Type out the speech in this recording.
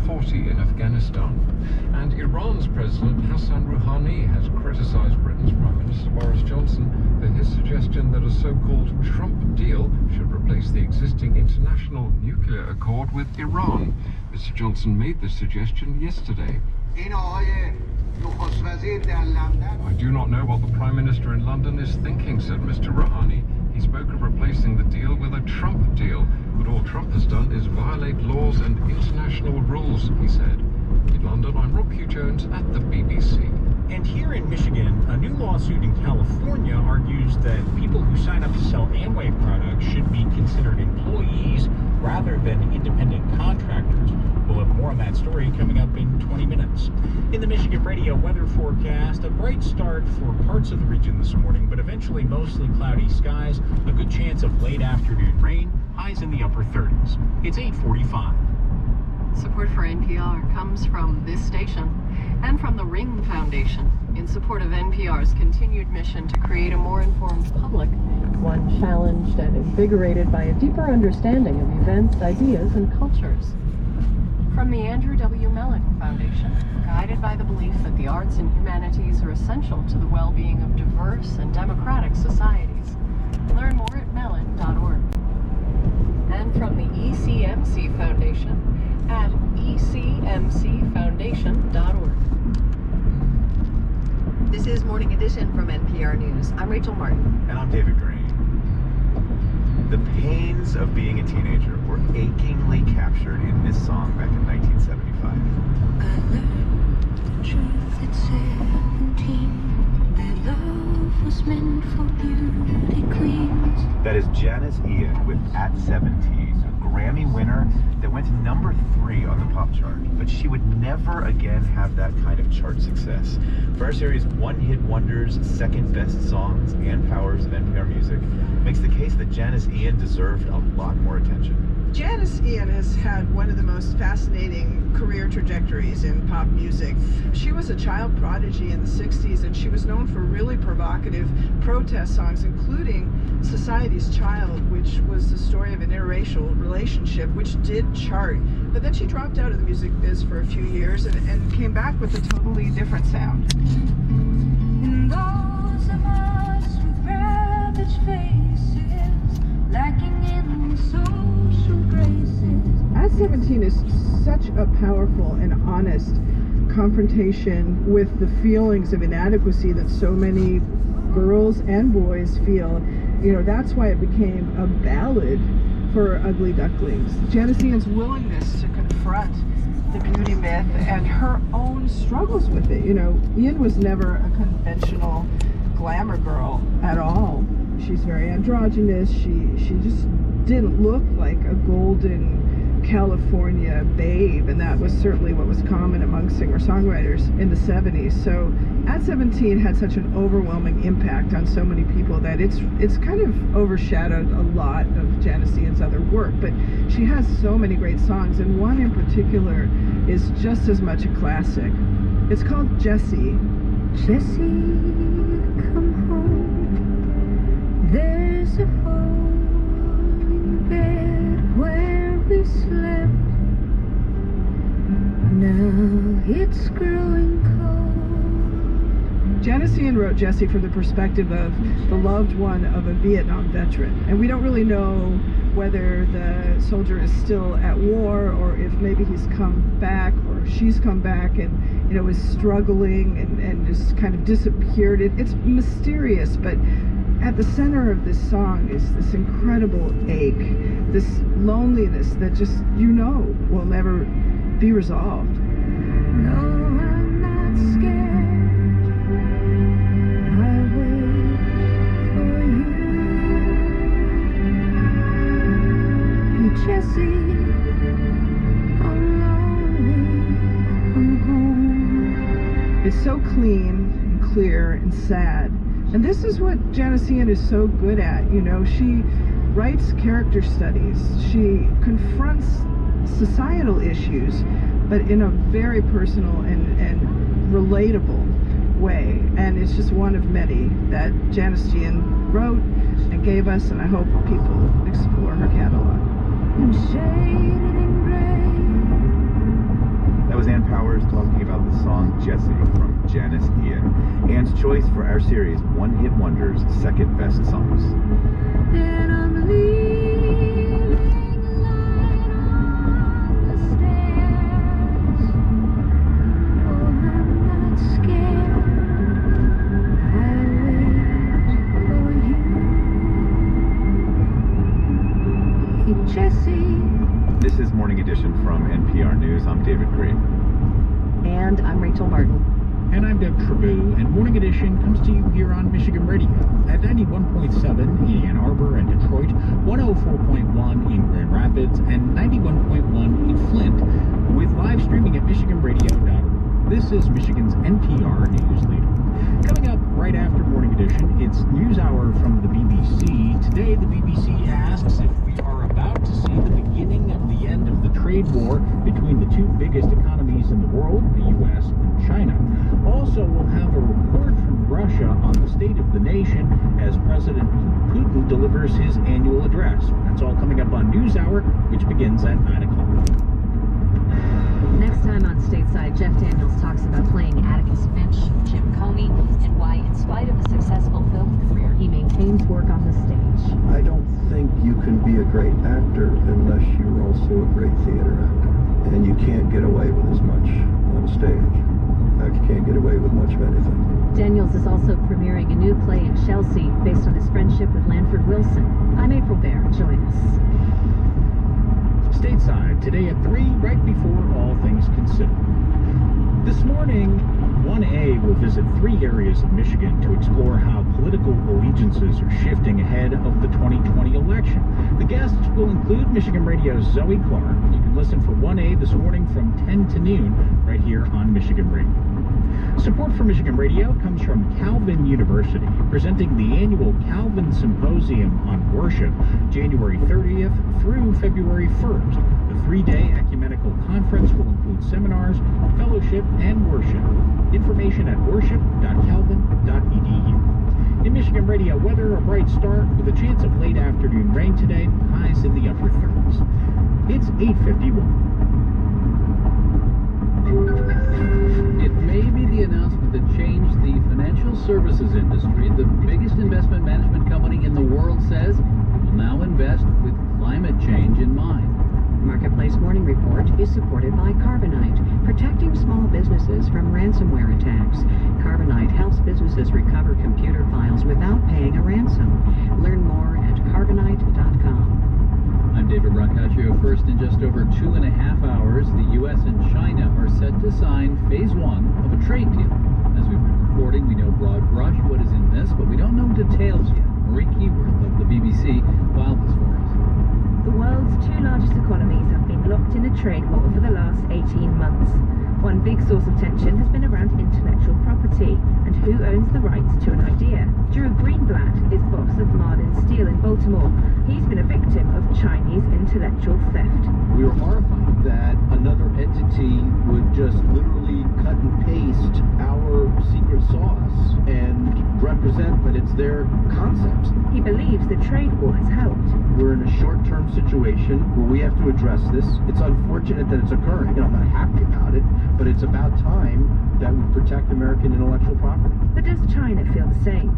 40 in Afghanistan. And Iran's President Hassan Rouhani has criticized Britain's Prime Minister Boris Johnson for his suggestion that a so-called Trump deal should replace the existing international nuclear accord with Iran. Mr. Johnson made this suggestion yesterday. I do not know what the Prime Minister in London is thinking, said Mr. Rouhani. He spoke of replacing the deal with a Trump deal, but all Trump has done is violate laws and international rules, he said. In London, I'm Rob Hugh Jones at the BBC. And here in Michigan, a new lawsuit in California argues that people who sign up to sell Amway products should be considered employees rather than independent contractors. We'll have more on that story coming up in 20 minutes. In the Michigan Radio weather forecast, a bright start for parts of the region this morning, but eventually mostly cloudy skies, a good chance of late afternoon rain, highs in the upper 30s. It's 8:45. Support for NPR comes from this station and from the Ring Foundation in support of NPR's continued mission to create a more informed public, one challenged and invigorated by a deeper understanding of events, ideas, and cultures. From the Andrew W. Mellon Foundation, guided by the belief that the arts and humanities are essential to the well-being of diverse and democratic societies. Learn more at mellon.org. And from the ECMC Foundation at ecmcfoundation.org. This is Morning Edition from NPR News. I'm Rachel Martin. And I'm David Green. The pains of being a teenager were achingly captured in this song back in 1975. I learned the truth at 17, that love was meant for beauty queens. That is Janice Ian with At 17, a Grammy winner that went to number 3 on the pop chart. But she would never again have that kind of chart success. For our series One-Hit Wonders, Second Best Songs, and Powers of NPR Music, makes the case that Janice Ian deserved a lot more attention. Janice Ian has had one of the most fascinating career trajectories in pop music. She was a child prodigy in the 60s, and she was known for really provocative protest songs, including Society's Child, which was the story of an interracial relationship, which did chart. But then she dropped out of the music biz for a few years and came back with a totally different sound. And those of us with ravaged faces, lacking in the social graces. At 17 is such a powerful and honest confrontation with the feelings of inadequacy that so many girls and boys feel. You know, that's why it became a ballad for Ugly Ducklings. Janice Ian's willingness to confront the beauty myth and her own struggles with it. You know, Ian was never a conventional glamour girl at all. She's very androgynous. She just didn't look like a golden California babe, and that was certainly what was common among singer-songwriters in the 70s. So At 17 had such an overwhelming impact on so many people that it's kind of overshadowed a lot of Janice Ian's other work, but she has so many great songs, and one in particular is just as much a classic. It's called Jessie. Jessie, come home. There's a hole in the bed where we slept. Now it's growing cold. Janice Ian wrote Jessie from the perspective of the loved one of a Vietnam veteran, and we don't really know whether the soldier is still at war or if maybe he's come back or she's come back and, you know, is struggling and just kind of disappeared. It's mysterious, but at the center of this song is this incredible ache, this loneliness that just, you know, will never be resolved. No, I'm not scared. I wait for you. Hey, Jessie, I'm lonely. Come home. It's so clean and clear and sad. And this is what Janice Ian is so good at. You know, she writes character studies. She confronts societal issues, but in a very personal and relatable way. And it's just one of many that Janice Ian wrote and gave us, and I hope people explore her catalog. I'm shaded in gray. is Jesse from Janice Ian. Anne's choice for our series, One Hit Wonders, second best songs. Then I'm leaving light on the stairs. No, I'm not scared. I wait for you. Hey, Jesse. This is Morning Edition from NPR News. I'm David Green. And I'm Rachel Martin. And I'm Deb Trabue, and Morning Edition comes to you here on Michigan Radio at 91.7 in Ann Arbor and Detroit, 104.1 in Grand Rapids, and 91.1 in Flint, with live streaming at michiganradio.org. This is Michigan's NPR News Leader. Coming up right after Morning Edition, it's NewsHour from the BBC. Today, the BBC asks if we are about to see the beginning of the end of the trade war between the two biggest economies in the world, the U.S. and China. Also, we'll have a report from Russia on the state of the nation as President Putin delivers his annual address. That's all coming up on NewsHour, which begins at 9 o'clock. Next time on Stateside, Jeff Daniels talks about playing Atticus Finch, Jim Comey, and why, in spite of a successful film career, he maintains work on the stage. I don't think you can be a great actor unless you're also a great theater actor. And you can't get away with as much on stage. In fact, you can't get away with much of anything. Daniels is also premiering a new play in Chelsea based on his friendship with Lanford Wilson. I'm April Baer. Join us. Stateside, today at 3, right before All Things Considered. This morning, 1A will visit 3 areas of Michigan to explore how political allegiances are shifting ahead of the 2020 election. The guests will include Michigan Radio's Zoe Clark. You can listen for 1A this morning from 10 to noon right here on Michigan Radio. Support for Michigan Radio comes from Calvin University, presenting the annual Calvin Symposium on Worship, January 30th through February 1st. The 3-day ecumenical conference will include seminars, fellowship, and worship. Information at worship.calvin.edu. In Michigan Radio weather, a bright start with a chance of late afternoon rain today, highs in the upper 30s. It's 8:51. It may be the announcement that changed the financial services industry. The biggest investment management company in the world says it will now invest with climate change in mind. Marketplace Morning Report is supported by Carbonite, protecting small businesses from ransomware attacks. Carbonite helps businesses recover computer files without paying a ransom. Learn more at carbonite.com. I'm David Bracaccio. First, in just over 2.5 hours, the U.S. and China are set to sign Phase 1 of a trade deal. As we've been reporting, we know broad brush what is in this, but we don't know details yet. Marie Keyworth of the BBC filed this for us. The world's 2 largest economies have been locked in a trade war for the last 18 months. One big source of tension has been around intellectual property and who owns the rights to an idea. Drew Greenblatt is boss of Marlin Steel in Baltimore. He's been a victim of Chinese intellectual theft. We were horrified that another entity would just literally cut and paste our secret sauce and represent that it's their concepts. He believes the trade war has helped. We're in a short-term situation where we have to address this. It's unfortunate that it's occurring. I'm not happy about it, but it's about time that we protect American intellectual property. But does China feel the same?